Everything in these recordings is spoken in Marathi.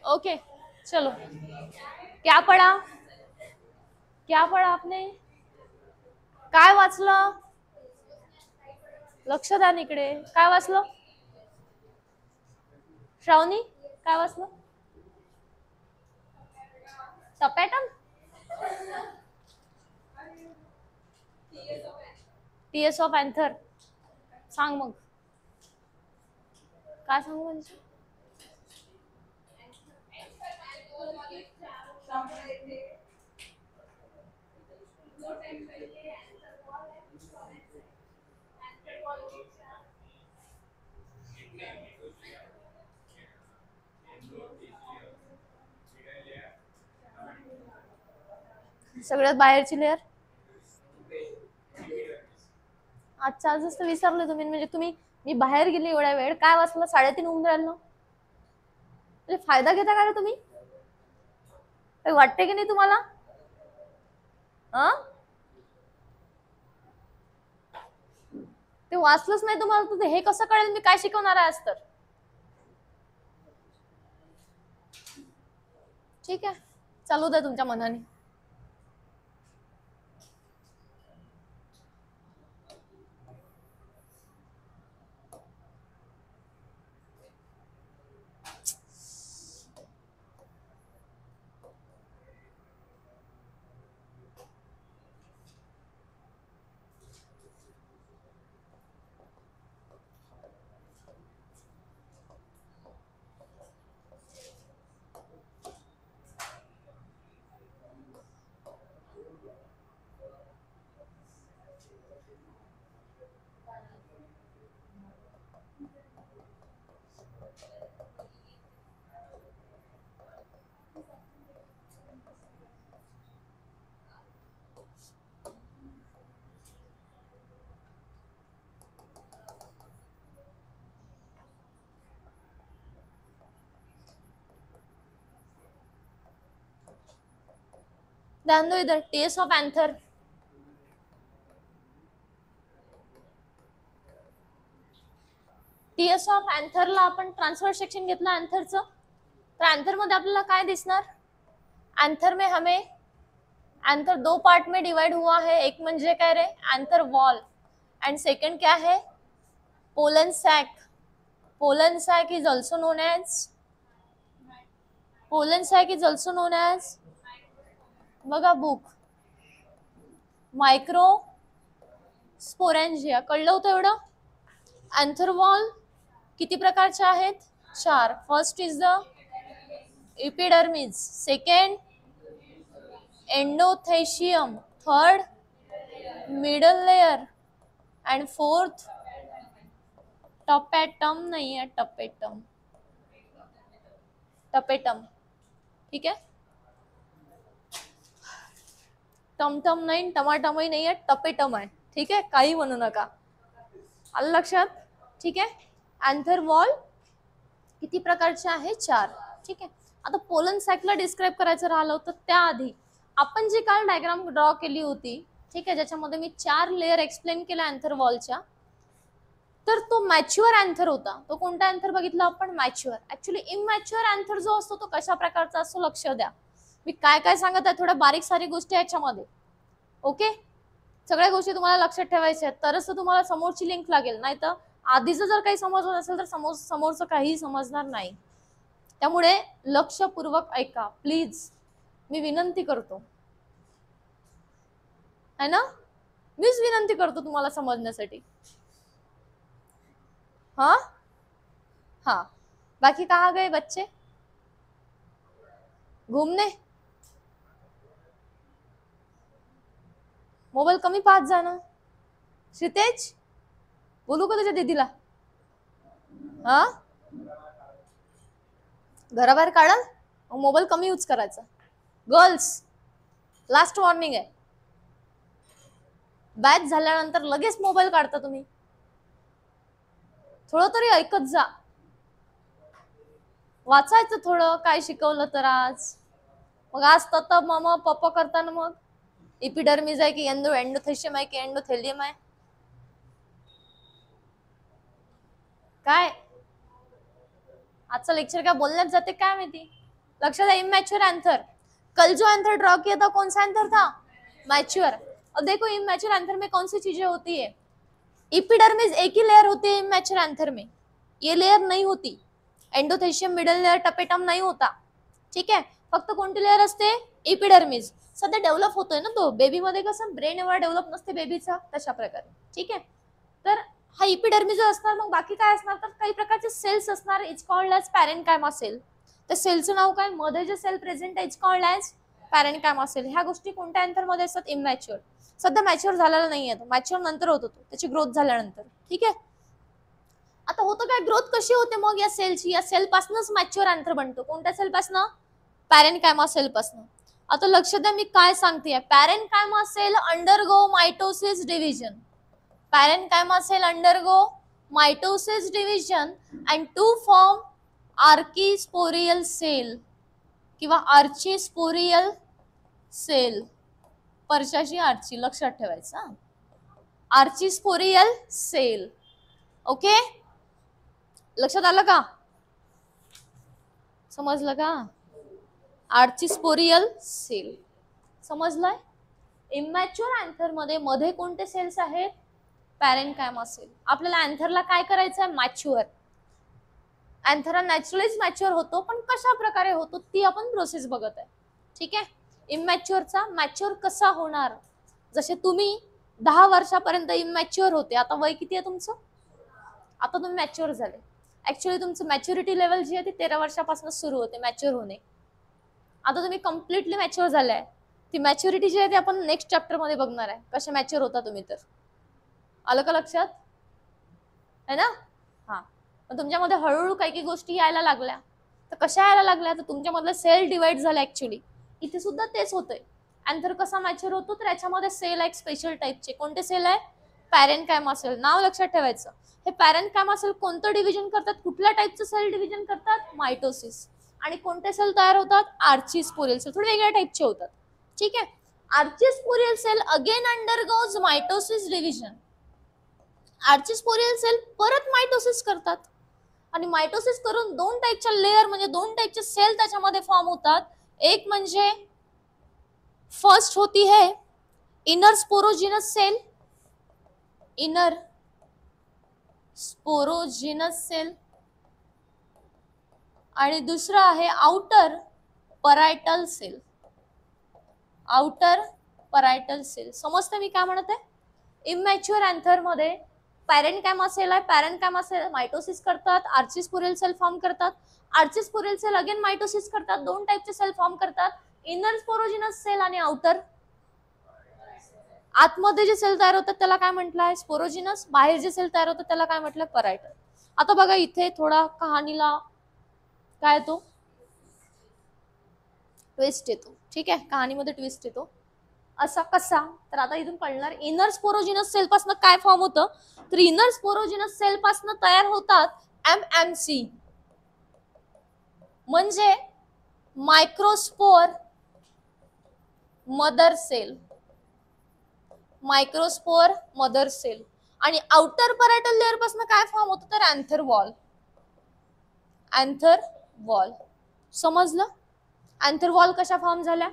ओके चलो, क्या पढ़ा? क्या पढ़ा आपने? काय वाचलं? लक्ष द्या इकडे. काय वाचलं? श्रावणी काय वाचलं? टपॅटम. TS of anther. सांग मग काय सांगू म्हणजे. सगळ्यात बाहेरची लेअर. अच्छा आजच तर विसरले तुम्ही. म्हणजे तुम्ही, मी बाहेर गेली एवढ्या वेळ काय वाचलं? 3:30 होऊन राहिलं ना. म्हणजे फायदा घेता का रे तुम्ही? काही वाटते की नाही तुम्हाला? ते वाचलंच नाही तुम्हाला तर हे कसं कळेल मी काय शिकवणार आहे आज तर. ठीक आहे, चालू द्या तुमच्या मनाने. ध्यान दो इधर. TS of anther. TS of अँथरला आपण ट्रान्सफर सेक्शन घेतलं अँथरचं. तर अँथर मध्ये आपल्याला काय दिसणार? एंथर में हमें एंथर दो पार्ट में डिवाइड हुआ है. एक म्हणजे काय रे? Anther wall. एंड सेकंड क्या है? Pollen sac. Pollen sac is also known as बघा बुक मायक्रो स्पोरेंजिया. कळलं होतं एवढं? एंथर वॉल किती प्रकारचे आहेत? 4. First is the epidermis, second endothecium, third middle layer and fourth tapetum. नहीं है टपेटम. ठीक है. टमटम नाही, टमाटमही नाही आहे, टपेटम आहे. ठीक आहे, काही म्हणू नका. आलं लक्षात? ठीक आहे. अँथर वॉल किती प्रकारचे आहे? 4. ठीक आहे. आता पोलन सॅकला डिस्क्राईब करायचं राहिलं होतं त्याआधी आपण जी काल डायग्राम ड्रॉ केली होती, ठीक आहे, ज्याच्यामध्ये मी 4 लेअर एक्सप्लेन केल्या अँथर वॉलच्या, तर तो मॅच्युअर अँथर होता. तो कोणता अँथर बघितला आपण? मॅच्युअर. ऍक्च्युअली इमॅच्युअर अँथर जो असतो तो कशा प्रकारचा असतो लक्ष द्या. मी काय काय सांगत आहे थोड्या बारीक सारी गोष्टी याच्यामध्ये. ओके, सगळ्या गोष्टी तुम्हाला लक्षात ठेवायच्या आहेत तरच तुम्हाला समोरची लिंक लागेल. नाही तर आधीचं जर काही समजलं नसेल तर समोरचं काही समजणार नाही. त्यामुळे लक्षपूर्वक ऐका प्लीज, मी विनंती करतो. है ना? मीच विनंती करतो तुम्हाला समजण्यासाठी. हाँ हाँ. बाकी कहाँ गए बच्चे? घूमने. मोबाईल कमी पाहत जा ना. श्रीतेज, बोलू का तुझ्या दीदीला? हा, घराबाहेर काढाल मग मोबाईल कमी यूज करायचा. गर्ल्स, लास्ट वॉर्निंग आहे. बॅच झाल्यानंतर लगेच मोबाईल काढता तुम्ही. थोडं तरी ऐकत जा. वाचायचं थोडं काय शिकवलं तर आज. मग आज तत मम पप्पा करताना मग इपिडर्मिस आहे की एंडोथेशियम आहे की एंडोथेलियम आहे? काय आजचं लेक्चर काय बोलण्यात जाते काय माहिती. लक्षात है, इमैच्योर एंथर। कल जो एंथर ड्रॉ किया था कौन सा एंथर था? मैच्योर। और देखो इमैच्योर एंथर में कौन सी चीजें होती है? एपिडर्मिस एक ही लेयर होती है इमैच्योर एंथर में, ये लेयर नहीं होती, एंडोथेशियम, मिडल लेयर, टपेटम नाही होता, ठीक आहे. फक्त कोणती लेयर असते? एपिडर्मिस. सध्या डेव्हलप होतोय ना तो, बेबीमध्ये कसं ब्रेन एवढा डेव्हलप नसते बेबीचा, तशा प्रकारे, ठीक आहे. तर हा एपिडर्मिस जो असणार, मग बाकी काय असणार, तर काही प्रकारचे सेल्स असणार, इट्स कॉल्ड ॲज पॅरेन्कायमा सेल. त्या सेलचं नाव काय? मध्ये जे सेल प्रेझेंट आहे इट्स कॉल्ड ॲज पॅरेन्कायमा सेल. ह्या गोष्टी कोणत्या एंथरमध्ये असतात? इमॅच्युअर. सध्या मॅच्युअर झालेला नाहीये तो, मॅच्युअर नंतर होतो तो, त्याची ग्रोथ झाल्यानंतर, ठीक आहे. आता होतं काय, ग्रोथ कशी होते मग या सेलची? या सेल पासूनच मॅच्युअर एंथर बनतो. कोणत्या सेल पासून? पॅरेन्कायमा सेल पासून. आता लक्ष द्या मी काय सांगते. Parenchyma cell undergo mitosis division. Parenchyma cell undergo mitosis division and to form archesporial cell किंवा आर्चिस्पोरियल सेल. परशाची आर्ची लक्षात ठेवायचं, आर्चिस्पोरियल सेल. ओके, लक्षात आलं का? समजलं का? आर्चिस्पोरियल सेल समजलंय. इमॅच्युअर एंथर मध्ये कोणते सेल्स आहेत? पॅरेन्कायमा सेल. आपल्याला एंथरला काय करायचं आहे? मॅच्युअर. एंथर नॅचरलीच मॅच्युअर होतो, पण कशा प्रकारे होतो ती आपण प्रोसेस बघत आहे, ठीक आहे. इमॅच्युअरचा मॅच्युअर कसा होणार? जसे तुम्ही 10 वर्षापर्यंत इमॅच्युअर होते, आता वय किती आहे तुमचं? आता तुम्ही मॅच्युअर झाले. ऍक्च्युअली तुमचं मॅच्युरिटी लेवल जी आहे ती 13 वर्षापासून सुरू होते मॅच्युअर होणे. आता तुम्ही कम्प्लिटली मॅच्युअर झाले आहे. ती मॅच्युरिटी जी आहे ती आपण नेक्स्ट चॅप्टर मध्ये बघणार आहे, कसे मॅच्युअर होता तुम्ही. तर आलं का लक्षात? है ना? हा, तुमच्यामध्ये हळूहळू काही काही गोष्टी यायला लागल्या. तर कशा यायला लागल्या? तर तुमच्यामधले सेल डिवाइड झाले. ऍक्च्युली इथे सुद्धा तेच होतंय. एंथर कसा मॅच्युअर होतो? तर याच्यामध्ये सेल आहे स्पेशल टाईपचे. कोणते सेल आहे? पॅरेन्कायमा सेल. नाव लक्षात ठेवायचं. हे पॅरेन्कायमा सेल कोणतं डिव्हिजन करतात? कुठल्या टाईपचं सेल डिव्हिजन करतात? मायटोसिस. आणि कोणते सेल तयार होतात? Archesporial cell. थोडे वेगळ्या टाईपचे होतात, ठीक आहे. Archesporial cell again undergoes mitosis division. Archesporial cell परत मायटोसिस करतात आणि मायटोसिस करून दोन टाईपच्या लेअर म्हणजे दोन टाईपचे सेल त्याच्यामध्ये फॉर्म होतात. एक म्हणजे फर्स्ट होती है inner sporogenous cell, inner sporogenous cell, आणि दुसरा आहे outer parietal cell. Outer parietal cell. समजते मी काय म्हणत आहे? इमॅच्युअर एंथर मध्ये पॅरेन्कायमा सेल आहे. पॅरेन्कायमा सेल मायटोसिस करतात, आर्चिस्पोरियल सेल फॉर्म करतात. आर्चिस्पोरियल सेल अगेन मायटोसिस करतात, दोन टाईपचे सेल फॉर्म करतात, इनर स्पोरोजिनस सेल आणि आउटर. आतमध्ये जे सेल तयार होतात त्याला काय म्हटलं आहे? स्पोरोजिनस. बाहेर जे सेल तयार होतात त्याला काय म्हटलं? परायटल. आता बघा इथे थोडा कहाणीला काय येतो? ट्विस्ट येतो, ठीक आहे. कहाणीमध्ये ट्विस्ट येतो. असा कसा? तर आता इथून कळणार. इनर स्पोरोजिनस सेल पासून काय फॉर्म होतं? तर इनर स्पोरोजिनस सेल पासून तयार होतात MMC म्हणजे microspore mother cell. Microspore mother cell. आणि आउटर परायटल लेअर पासून काय फॉर्म होतं? तर अँथर वॉल. Anther wall. समजलं? अँथर वॉल कशा फॉर्म झाल्या?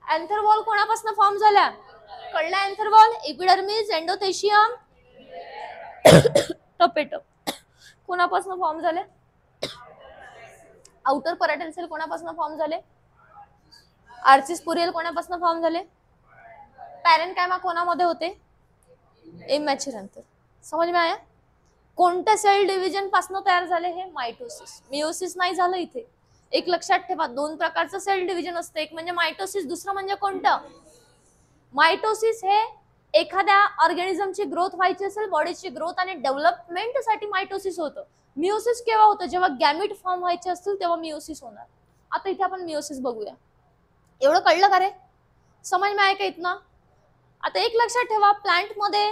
अँथर वॉल कोणापासून फॉर्म झाल्या? कळलं? Anther wall epidermis, endothecium, tapetum. कोणापासून फॉर्म झाले? आउटर परायटल सेल कोणापासून फॉर्म झाले? आर्चिस्पोरियल कोणापासून फॉर्म झाले? पॅरेन्कायमा कोणामध्ये होते? Immature anther. समज में आया? कोणत्या सेल डिव्हिजन पासून तयार झाले? हे मायटोसिस. मिओसिस नाही झालं इथे. एक लक्षात ठेवा, दोन प्रकारचं सेल डिव्हिजन असतं. एक म्हणजे मायटोसिस, दुसरं म्हणजे कोणतं? मायटोसिस हे एखाद्या ऑर्गॅनिझमची ग्रोथ व्हायची असेल, बॉडीची ग्रोथ आणि डेव्हलपमेंटसाठी मायटोसिस होतं. मिओसिस केव्हा होतं? जेव्हा गॅमिट फॉर्म व्हायचे असतील तेव्हा मिओसिस होणार. आता इथे आपण मिओसिस बघूया. एवढं कळलं का रे? समज में आहे का इथनं? आता एक लक्षात ठेवा, प्लांट मध्ये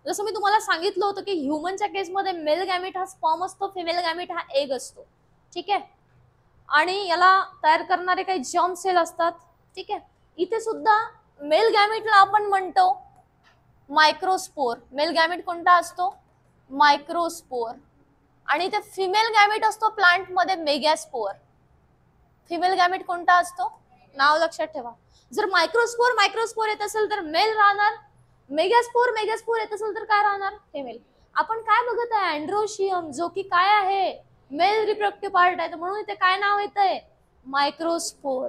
जसं मी तुम्हाला सांगितलं होतं की ह्युमनच्या केसमध्ये मेल गॅमिट हा स्पर्म असतो, फिमेल गॅमिट हा एग असतो, ठीक आहे. आणि याला तयार करणारे काही जर्म सेल असतात, ठीक आहे. इथे सुद्धा मेल गॅमिटला आपण म्हणतो मायक्रोस्पोर. मेल गॅमिट कोणता असतो? मायक्रोस्पोर. आणि ते फिमेल गॅमिट असतो प्लांट मध्ये मेगॅस्पोर. फिमेल गॅमेट कोणता असतो? नाव लक्षात ठेवा. जर मायक्रोस्पोर येत असेल तर मेल राहणार, मेगास्पोर येत असेल तर काय राहणार? फिमेल. आपण काय बघत आहे? अँड्रोशियम, जो की काय आहे? मेल रिप्रोडक्टिव्ह पार्ट आहे, म्हणून इथे काय नाव येतंय? मायक्रोस्पोर.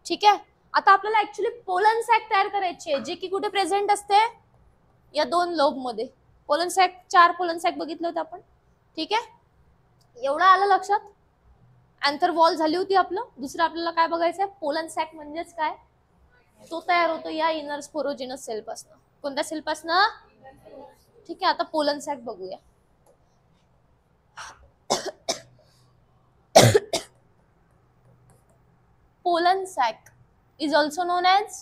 ठीक आहे. आता आपल्याला ऍक्च्युली पोलन सॅक तयार करायची आहे, जे की कुठे प्रेझेंट असते? या दोन लोब मध्ये. पोलन सॅक, 4 पोलन सॅक बघितले होते आपण. ठीक आहे, एवढं आलं लक्षात? अँथर वॉल झाली होती आपलं. दुसरं आपल्याला काय बघायचंय? पोलन सॅक म्हणजेच काय? तो तयार होतो या इनर स्पोरोजिनस सेल पासून. कोणत्या सेल पासून? ठीक आहे, आता पोलन सॅक बघूया. Pollen sac is also known as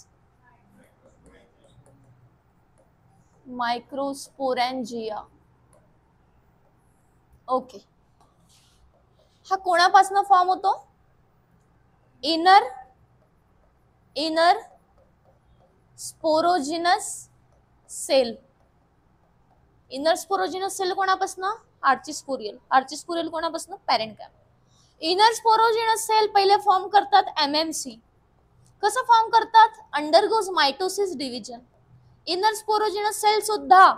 microsporangia. Okay, हा कोणापासून फॉर्म होतो? Inner sporogenous cell. Inner sporogenous cell कोणापासून? आर्चिस्पोरियल कोणापासून? पॅरेंटकॅम. इनर स्पोरोजिनस सेल पहिले फॉर्म करतात एमएमसी. कसं फॉर्म करतात? Undergoes mitosis division. Inner sporogenous cell सुद्धा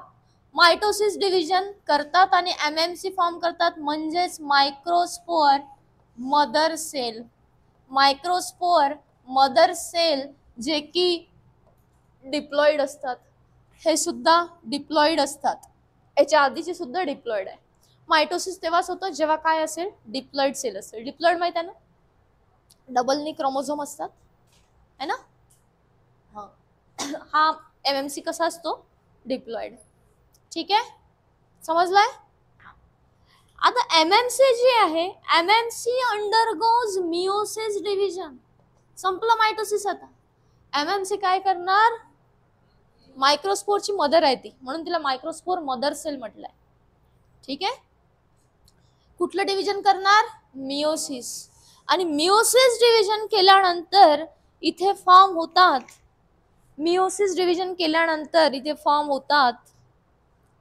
मायटोसिस डिव्हिजन करतात आणि एमएमसी फॉर्म करतात, म्हणजेच microspore mother cell. Microspore mother cell जे की डिप्लॉइड असतात. हे सुद्धा डिप्लॉइड असतात. याच्या आधीचे सुद्धा डिप्लॉइड आहे. मायटोसिस तेव्हाच होतं जेव्हा काय असेल? डिप्लॉइड सेल असेल. डिप्लॉइड माहित आहे ना? डबलनी क्रोमोझोम असतात है ना? हा एमएमसी कसा असतो? डिप्लॉइड. ठीक आहे, समजलाय? आता एमएमसी जी आहे, एमएमसी अंडरगोज मिओसिस डिव्हिजन. संपलं मायटोसिस. आता एमएमसी काय करणार? मायक्रोस्पोरची मदर आहे ती, म्हणून तिला मायक्रोस्पोर मदर सेल म्हटलंय. ठीक आहे, कुठलं डिव्हिजन करणार? मिओसिस. आणि मिओसिस डिव्हिजन केल्यानंतर इथे फॉर्म होतात, मिओसिस डिव्हिजन केल्यानंतर इथे फॉर्म होतात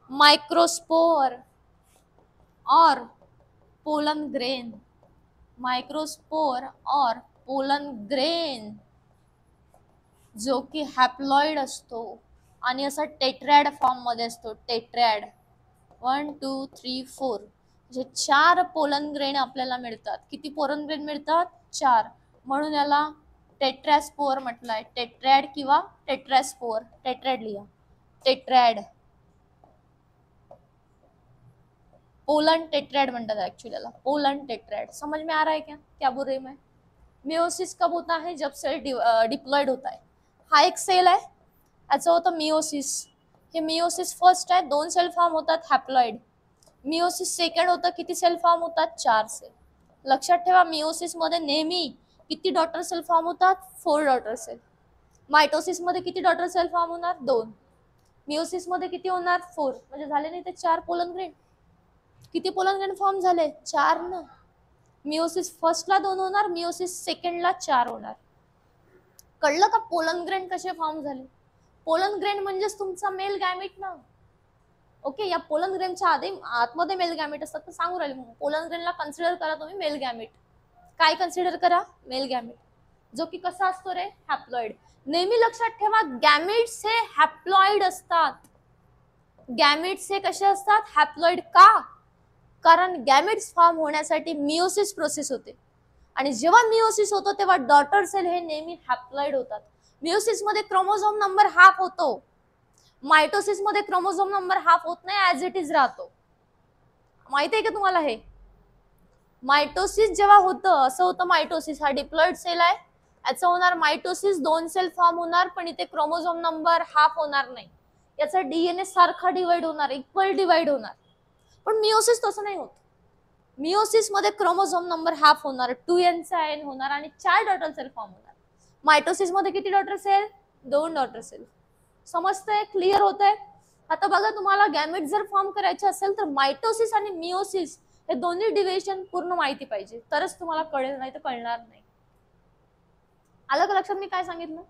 मायक्रोस्पोर और पोलन ग्रेन. मायक्रोस्पोर और पोलन ग्रेन जो की हॅप्लॉइड असतो आणि असा टेट्रॅड फॉर्म मध्ये असतो. टेट्रॅड 1 2 3 4 जे 4 पोलन ग्रेन आपल्याला मिळतात. किती पोलन ग्रेन मिळतात? 4. म्हणून याला टेट्रास्पोर म्हटलंय. टेट्रॅड किंवा टेट्रास्पोर. टेट्रॅड लिहा. टेट्रॅड, पोलन टेट्रैड म्हणतात एक्चुअली याला. पोलन टेट्रैड. समझ में आ रहा है क्या बोल रही मैं? मियोसिस कब होता है? जब सेल डिप्लॉइड होता है. हा एक सेल आहे, याचं होतं मियोसिस. हे मियोसिस फर्स्ट आहे, 2 सेल फॉर्म होतात हॅप्लॉइड. मियोसिस सेकंड होतं, किती सेल फॉर्म होतात? 4 सेल. लक्षात ठेवा, मियोसिस मध्ये नेहमी किती डॉटर सेल फॉर्म होतात? 4 डॉटर सेल. मायटोसिस मध्ये किती डॉटर सेल फॉर्म होणार? 2. मियोसिस मध्ये किती होणार? 4. म्हणजे झाले नाही ते 4 पोलन ग्रेन. किती पोलन ग्रेन फॉर्म झाले? 4 ना. मियोसिस फर्स्टला 2 होणार, मियोसिस सेकंडला 4 होणार. कळलं का पोलन ग्रेन कसे फॉर्म झाले? पोलन ग्रेन म्हणजेच तुमचा मेल गॅमेट ना. ओके, या पोलन ग्रेनच्या आतमध्ये मेल गॅमेट असतात. तर सांगू राहिले मग पोलन ग्रेनला कन्सिडर करा तुम्ही मेल गॅमेट. काय कन्सिडर करा? मेल गॅमेट, जो की कसा असतो रे? हॅप्लॉइड. नेहमी लक्षात ठेवा, गॅमेट्स हे हॅप्लॉइड असतात. गॅमेट्स हे कसे असतात? हॅप्लॉइड. का? कारण गॅमेट्स फॉर्म होण्यासाठी मियोसिस प्रोसेस होते आणि जेव्हा मियोसिस होतो तेव्हा डॉटर सेल हे नेहमी हॅप्लॉइड होतात. मियोसिस मध्ये क्रोमोझोम नंबर हाफ होतो, मायटोसिस मध्ये क्रोमोझोम नंबर हाफ होत नाही, ऍज इट इज राहतो. माहिती आहे का तुम्हाला हे? मायटोसिस जेव्हा होतं, असं होतं मायटोसिस, हा डिप्लॉइड सेल आहे, याचं होणार मायटोसिस, 2 सेल फॉर्म होणार, पण इथे क्रोमोझोम नंबर हाफ होणार नाही. याचा डीएनए सारखा डिवाइड होणार, इक्वल डिवाइड होणार. पण मियोसिस तसं नाही होत. मियोसिस मध्ये क्रोमोझोम नंबर हाफ होणार, 2n चा n होणार आणि 4 डॉटर सेल फॉर्म होणार. मायटोसिस मध्ये किती डॉटर सेल? 2 daughter cell. समजतंय? क्लिअर होतंय? आता बघा, तुम्हाला गॅमेट जर फॉर्म करायचे असेल तर मायटोसिस आणि मियोसिस हे दोन्ही डिव्हिजन पूर्ण माहिती पाहिजे, तरच तुम्हाला कळेल, नाही तर कळणार नाही. आलं का लक्षात मी काय सांगितलं?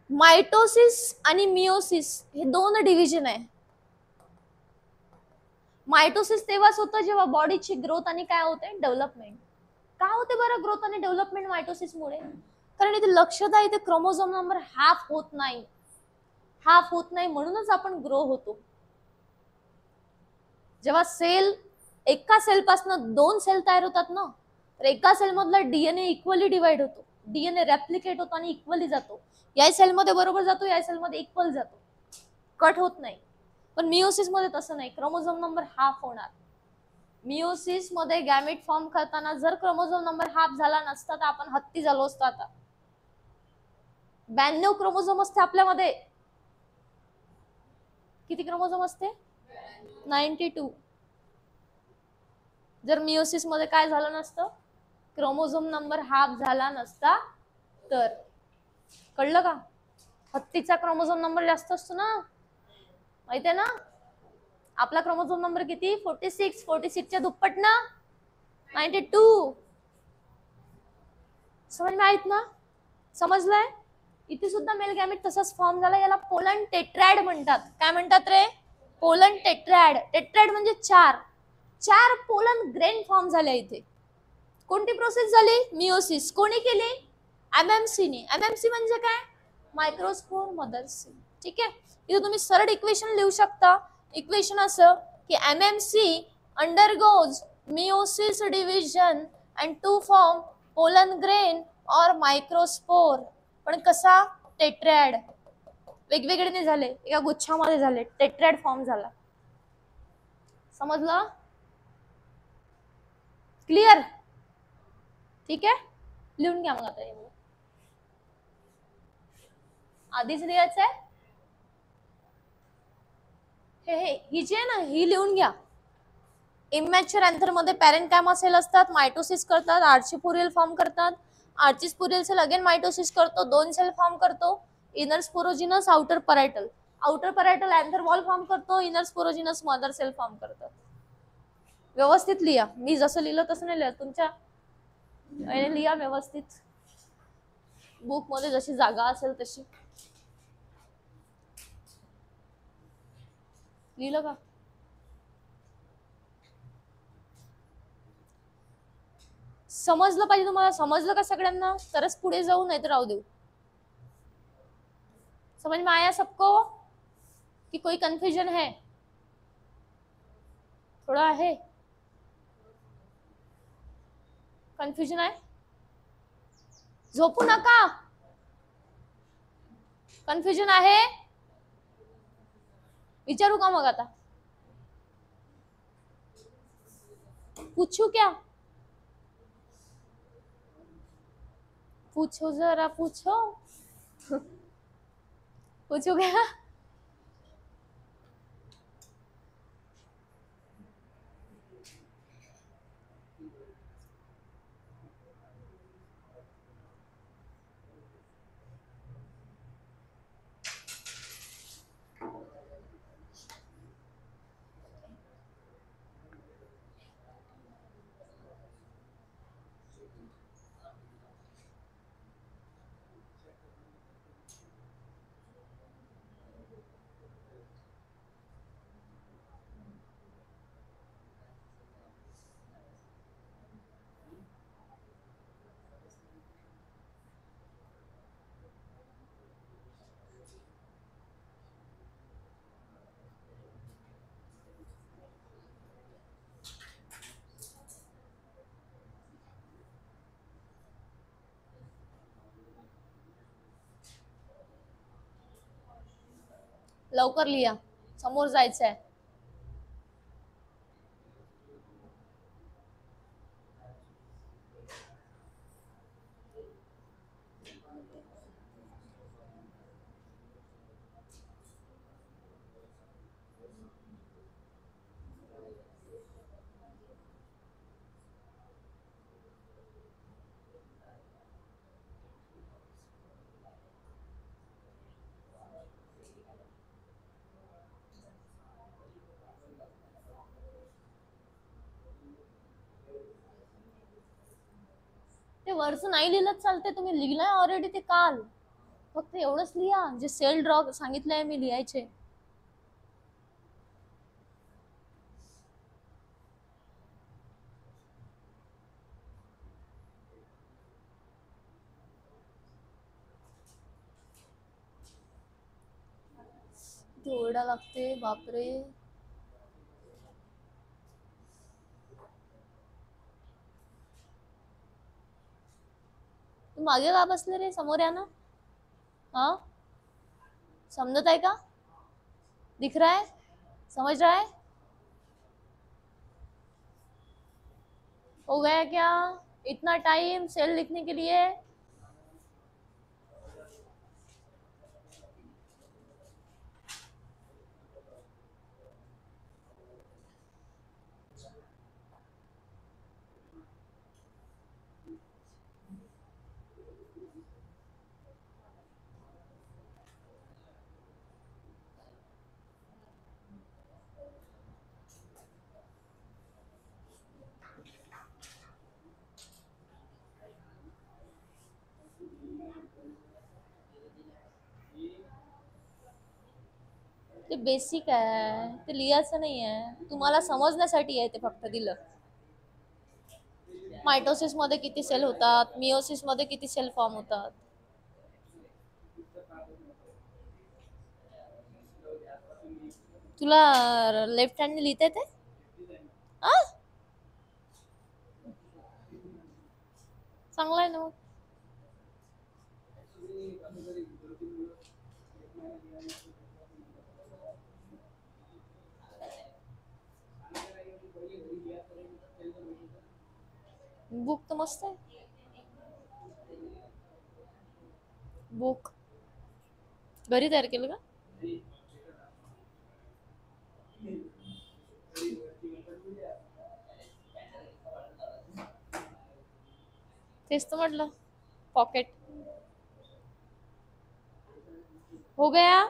मायटोसिस आणि मियोसिस हे 2 डिव्हिजन आहे. मायटोसिस तेव्हाच होतं जेव्हा बॉडीची ग्रोथ आणि काय होते? डेव्हलपमेंट. का होते बरं बरं ग्रोथ आणि डेव्हलपमेंट मायटोसिस मुळे? कारण इथे लक्ष द्या, इथे क्रोमोझोम नंबर हाफ होत नाही, हाफ होत नाही म्हणूनच आपण ग्रो होतो. जेव्हा सेल एका सेल पासून 2 सेल तयार होतात ना, तर एका सेल मधला डीएनए इक्वली डिवाइड होतो, डीएनए रेप्लिकेट होतो आणि इक्वली जातो. या सेल मध्ये बरोबर जातो, या सेल मध्ये इक्वल जातो, कट होत नाही. पण मिओसिस मध्ये तसं नाही, क्रोमोझोम नंबर हाफ होणार. मिओसिस मध्ये गॅमेट फॉर्म करताना जर क्रोमोझोम नंबर हाफ झाला नसता तर आपण हत्ती झालो असतो. आता 92 क्रोमोझोम असते आपल्यामध्ये. किती क्रोमोझोम असते? 92. जर मिओसिस मध्ये काय झालं नसतं, क्रोमोझोम नंबर हाफ झाला नसता तर. कळलं का? हत्तीचा क्रोमोझोम नंबर जास्त असतो ना, माहितीये ना. आपला क्रोमोझोम नंबर किती? 46. 46 च्या दुप्पट ना 92. समज माहित ना? समजलंय? इथे सुद्धा मेल गॅमेट तसाच फॉर्म झाला. याला पोलन टेट्रॅड म्हणतात. काय म्हणतात रे? पोलन टेट्रॅड. टेट्रॅड म्हणजे 4 पोलन ग्रेन फॉर्म झाले इथे. कोणती प्रोसेस झाली? मिओसिस. कोणी केली? एमएमसी ने. एमएमसी म्हणजे काय? Microspore mother cell. ठीक आहे. इथे तुम्ही सरळ इक्वेशन लिहू शकता. इक्वेशन असं की MMC undergoes meiosis division and to form pollen grain और मायक्रोस्पोर. पण कसा? टेट्रॅड. वेगवेगळे नाही झाले, एका गुच्छामध्ये झाले, टेट्रॅड फॉर्म झाला. समजलं? क्लिअर? ठीक आहे, लिहून घ्या मग आता. आधीच लिहायचं आहे हे ही जी आहे ना, ही लिहून घ्या. इमॅच्युअर अँथर मध्ये पॅरेंकायमा सेल असतात, मायटोसिस करतात, आर्चिपोरियल फॉर्म करतात. आर्चिपोरियल सेल अगेन मायटोसिस करतो, 2 सेल फॉर्म करतो. Inner sporogenous, outer parietal. Outer parietal anther wall form करतो, inner sporogenous mother cell form करतात. व्यवस्थित लिहा. मी जसं लिहिलं तसं नाही लिहा, तुमच्या लिहा व्यवस्थित, बुक मध्ये जशी जागा असेल तशी. लिहिलं का? समजलं पाहिजे तुम्हाला. समजलं का सगळ्यांना? तरच पुढे जाऊ, नाही तर राहू देऊ. समझ में आया सबको कि कोई कंफ्यूजन है? थोड़ा है कन्फ्युजन आहे? झोपू नका. कन्फ्युजन आहे? विचारू का मग आता? पूछू क्या? पूछो जरा, पूछो. पूछू क्या? लवकर लिहा, समोर जायचंय. ते वरचं नाही लिहिलं चालते, तुम्ही लिहिलंय ऑलरेडी ते काल. फक्त एवढंच लिहा जे सेल ड्रॉ सांगितलंय मी लिहायचे. किती ओरडा लागते बापरे. तू मागे का बसले रे, समोर या ना. हाँ समझत आहे का, दिख रहा है, समझ रहा है. हो गया क्या इतना टाइम सेल लिखने के लिए. ते बेसिक आहे, ते लिहायचं नाही आहे, तुम्हाला समजण्यासाठी आहे ते फक्त दिलं. मायटोसिस मध्ये किती सेल होतात, मिओसिस मध्ये किती सेल फॉर्म होतात. तुला लेफ्ट हँडने लिहिता येते. आ चांगलं आहे ना मग. बुक तर मस्त आहे. बुक घरी तयार केलं का. तेच तर म्हटलं पॉकेट. हो गया,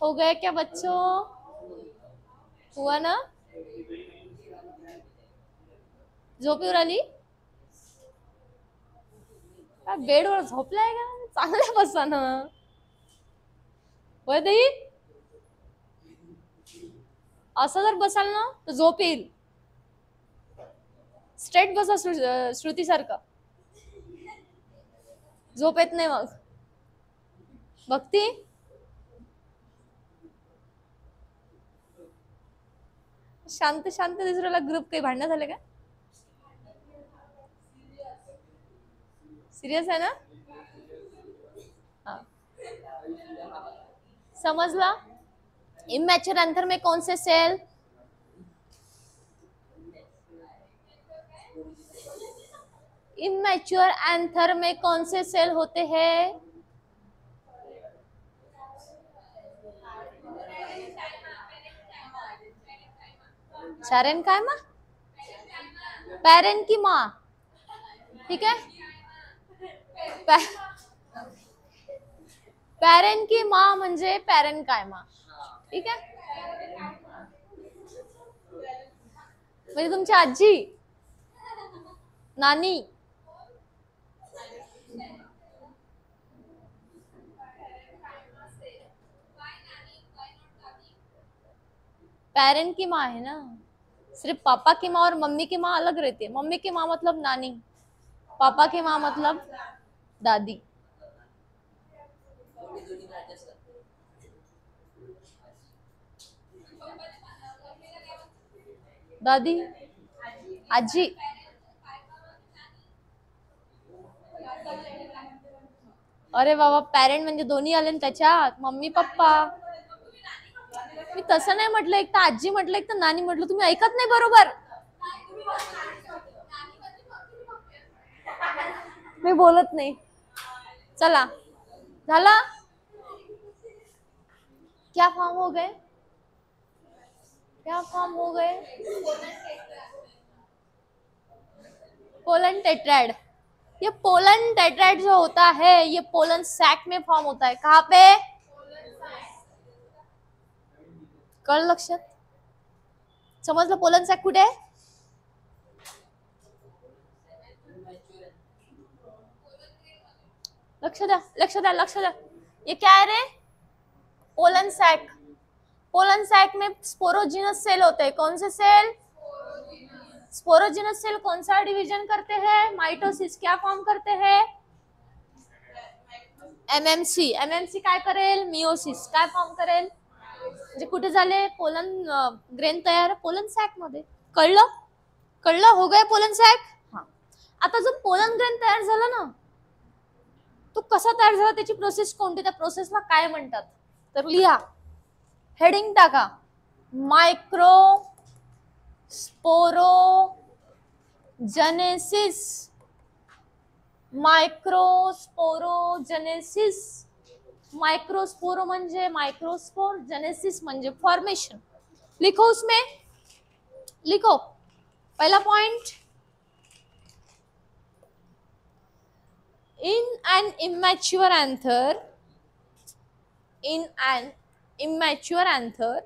हो गया क्या बच्चों, हुआ ना. झोप येऊ राहिली. बेडवर झोपलाय का, चांगल्या बसा ना. होय ताई, असं जर बसाल ना तर झोप येईल. स्ट्रेट बसा श्रुती सारखं, झोप येत नाही मग. भक्ती शांत शांत दिसराला. ग्रुप काही भांडणं झाले का. सिरियस आहे ना. हाँ. समझला. इमैच्योर एंथर में कौन से सेल, इमैच्योर एंथर में कौन से सेल होते हैं. शरण काय माँ, पैरेंट की माँ. ठीक है, पॅरेंट की माँ म्हणजे पॅरेंट काय माँ. ठीक आहे, म्हणजे तुमची आजी, नानी. पेरेंट की माँ है ना. सिर्फ पापा की माँ और मम्मी की माँ अलग रहती है. मम्मी की माँ मतलब नानी, पापा की माँ मतलब दादी. दादी, आजी. अरे बाबा, पॅरेंट म्हणजे दोन्ही आले ना त्याच्यात, मम्मी पप्पा. मी तसं नाही म्हटलं, एक तर आजी म्हटलं, एक तर नानी म्हटलं. तुम्ही ऐकत नाही बरोबर. मी बोलत नाही. चला झाला. क्या फॉर्म हो गए, क्या फॉर्म हो गए. पोलन टेट्राइड. ये पोलन टेट्राइड जो होता है ये पोलन सैक में फॉर्म होता है. कहाँ पे, कळ लक्षात. समजलं पोलन सॅक कुठे आहे. लक्ष द्या, लक्ष द्या, लक्ष द्या. ये क्या है रे, पोलन सैक. पोलन सैक में स्पोरोजिनस सेल होते हैं. कौन से सेल, स्पोरोजिनस सेल कौन सा डिवीजन करते हैं, माइटोसिस. क्या फॉर्म करते हैं, एमएमसी काय करेल, मिओसिस काय फॉर्म करेल, म्हणजे कुठे झाले पोलन ग्रेन तयार पोलन सॅक मध्ये. कळलं कळलं, हो गए पोलन सॅक. हा, आता जो पोलन ग्रेन तयार झाला ना, तो कसा तयार झाला, त्याची प्रोसेस कोणती, त्या प्रोसेसला काय म्हणतात, तर लिहा, हेडिंग टाका, मायक्रो स्पोरोजेनेसिस. मायक्रोस्पोरोजेनेसिस, माइक्रोस्पोरो म्हणजे माइक्रोस्पोर, जेनेसिस म्हणजे फॉर्मेशन. लिखो उसमें, लिखो पहला point, in an immature anther, in an immature anther,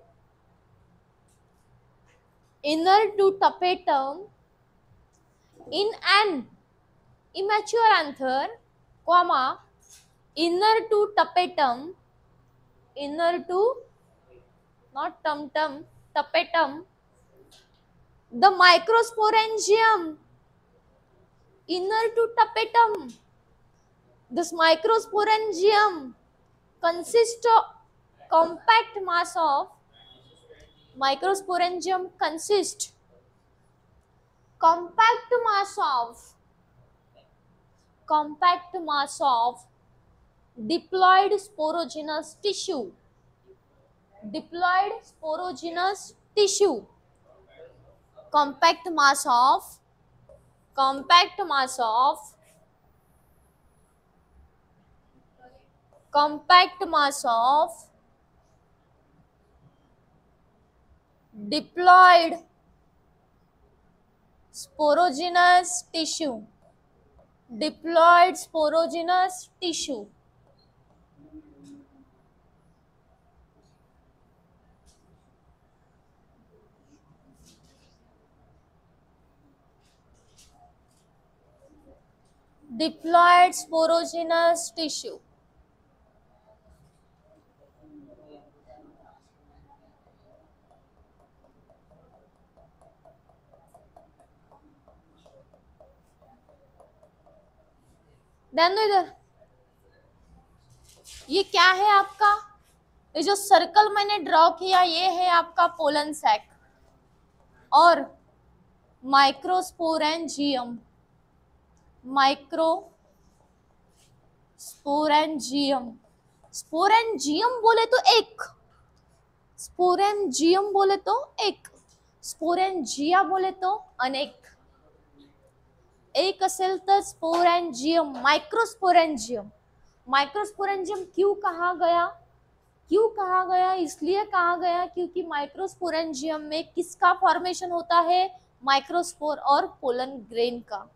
inner to tapetum, in an immature anther, comma, inner to tapetum, inner to, not tum-tum, tapetum, the microsporangium, inner to tapetum, this microsporangium consists of compact mass of, microsporangium consists compact mass of diploid sporogenous tissue, diploid sporogenous tissue, compact mass of diploid sporogenous tissue, diploid sporogenous tissue. Diploid sporogenous tissue. ध्यान दो इधर, ये क्या है आपका, ये जो सर्कल मैंने ड्रॉ किया ये है आपका पोलन सैक और माइक्रोस्पोरेंजियम, माइक्रोस्पोरेंजियम, स्पोरेंजियम बोले तो एक, स्पोरेंजियम बोले तो एक, स्पोरेंजिया बोले तो अनेक, एक असेल तर स्पोरेंजियम, माइक्रोस्पोरेंजियम. माइक्रोस्पोरेंजियम क्यों कहा गया, क्यों कहा गया, इसलिए कहा गया क्योंकि माइक्रोस्पोरेंजियम में किसका फॉर्मेशन होता है, माइक्रोस्पोर और पोलन ग्रेन का.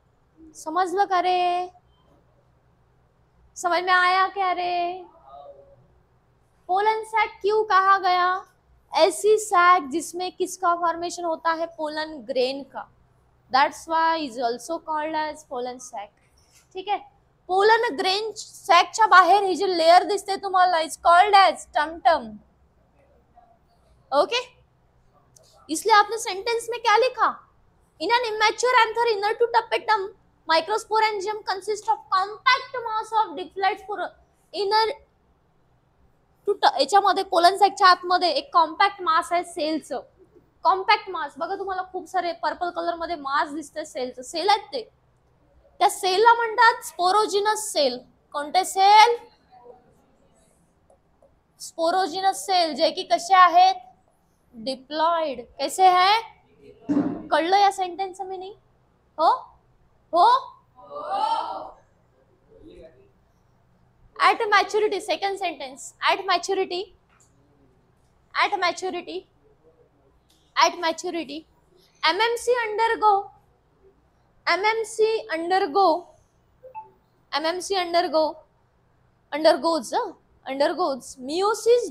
समझ लो क्या रे, समझ में आया क्या रे. पोलन सैक क्यों कहा गया, ऐसी सैक जिसमें किसका फॉर्मेशन होता है, पोलन ग्रेन का. That's why is also called as pollen sac. ठीक है, पोलन ग्रेन सॅकच्या बाहेर हे जे लेयर दिसते तुम्हाला is called as tapetum. Okay, इसलिए आपने सेंटेंस में क्या लिखा, in an immature anther inner to tapetum microsporangium consist of compact mass of diploid spore. Inner to, याच्यामध्ये पोलन सॅकच्या आतमध्ये एक कॉम्पॅक्ट मास आहे सेलचं. कॉम्पॅक्ट मास बघा, तुम्हाला खूप सारे पर्पल कलर मध्ये मास दिसते सेलचं, सेल आहेत ते, त्या सेलला म्हणतात स्पोरोजिनस सेल. कोणते सेल, स्पोरोजिनस सेल, जे की कसे आहेत, डिप्लॉइड. कैसे है, कळलं या सेंटेन्स मिनिंग, हो हो. At maturity, second sentence, at maturity, MMC undergoes meiosis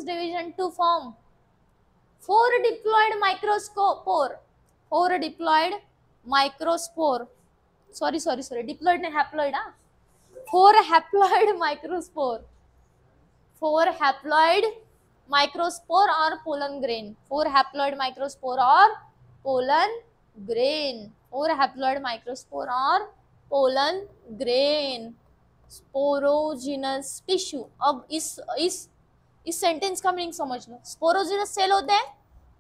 division, to form, four diploid microspore, sorry, diploid ne haploid, four haploid microspore or pollen grain, 4 haploid microspore or pollen grain, 4 haploid microspore और पोलन ग्रेन, स्पोरोजिनस टिश्यू। अब इस सेंटेंस का मीनिंग समझ लो। स्पोरोजिनस सेल होते हैं,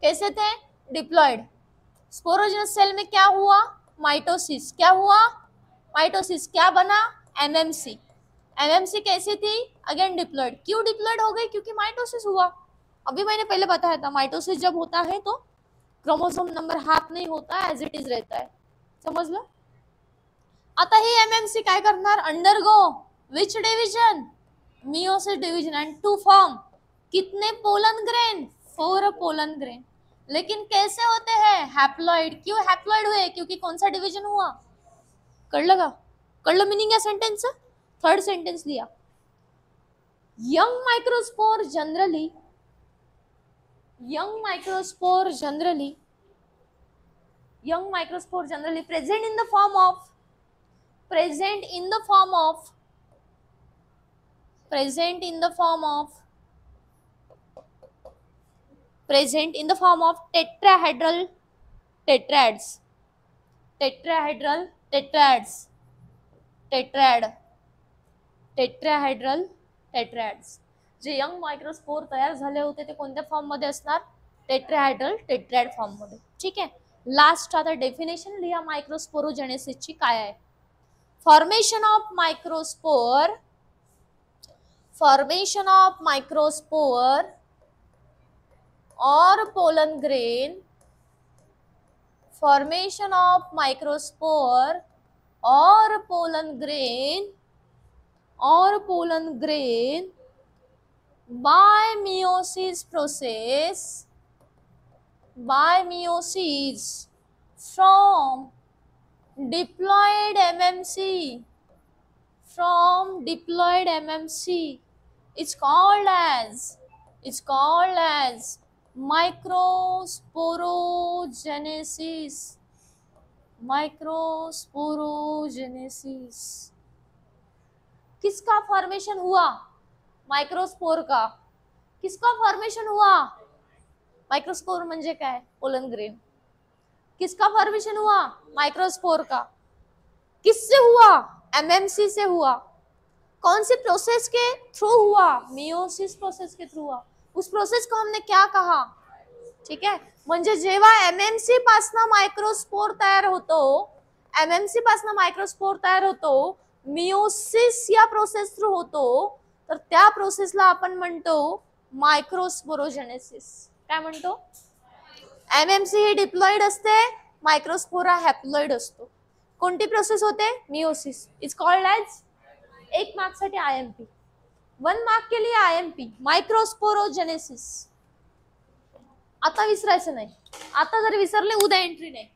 कैसे थे? डिप्लॉइड। स्पोरोजिनस सेल में क्या हुआ? माइटोसिस। क्या हुआ? माइटोसिस। क्या बना? एमएमसी। एमएमसी कैसी थी? Again diploid. क्यों डिप्लॉइड हो गई? क्योंकि माइटोसिस हुआ। अभी मैंने पहले बताया था, माइटोसिस जब होता है तो क्रोमोसोम नंबर हाफ नहीं होता, एज इट इज रहता है, समझ लो। आता ही एमएमसी काय करणार? Undergo which division? Meiosis division, and to form कितने पोलन ग्रेन? 4 pollen grain. लेकिन कैसे होते हैं? हैप्लॉइड। क्यों हैप्लॉइड हुए? क्योंकि कौन सा डिवीजन हुआ? कर लो मीनिंग या सेंटेंस। थर्ड सेंटेंस लिया, young microspore generally present in the form of tetrahedral tetrads, tetrahedral tetrads. जे यंग मायक्रोस्पोर तयार झाले होते ते कोणत्या फॉर्म मध्ये असणार? टेट्राहेड्रल टेट्रॅड फॉर्म मध्ये. ठीक आहे. लास्ट आता डेफिनेशन लिहा मायक्रोस्पोरोजेनेसिसची काय आहे. Formation of microspore or pollen grain, formation of microspore or pollen grain by meiosis process, from diploid MMC, it's called as microsporogenesis. किसका फॉर्मेशन हुआ? माइक्रोस्पोर का. किसका फॉर्मेशन हुआ? माइक्रोस्पोर म्हणजे काय? Pollen grain. किसका फॉर्मेशन हुआ? माइक्रोस्पोर का. किससे हुआ? एमएमसी से हुआ. कौन सी प्रोसेस के थ्रू हुआ? मियोसिस प्रोसेस के थ्रू हुआ. उस प्रोसेस को हमने क्या कहा? ठीक आहे. म्हणजे जेव्हा एमएमसी पासना मायक्रोस्पोर तयार होतो, मियोसिस या प्रोसेस थ्रू होतो, तर त्या प्रोसेसला आपण म्हणतो मायक्रोस्पोरोजेनेसिस. काय म्हणतो? एमएमसी ही डिप्लॉइड असते, मायक्रोस्पोरा हॅप्लॉइड असतो. कोणती प्रोसेस होते? Meiosis. It's called as, 1 mark साठी आयएमपी, 1 मार्क के लिए आयएमपी, मायक्रोस्पोरोजेनेसिस. आता विसरायचं नाही. आता जर विसरले उद्या एंट्री नाही.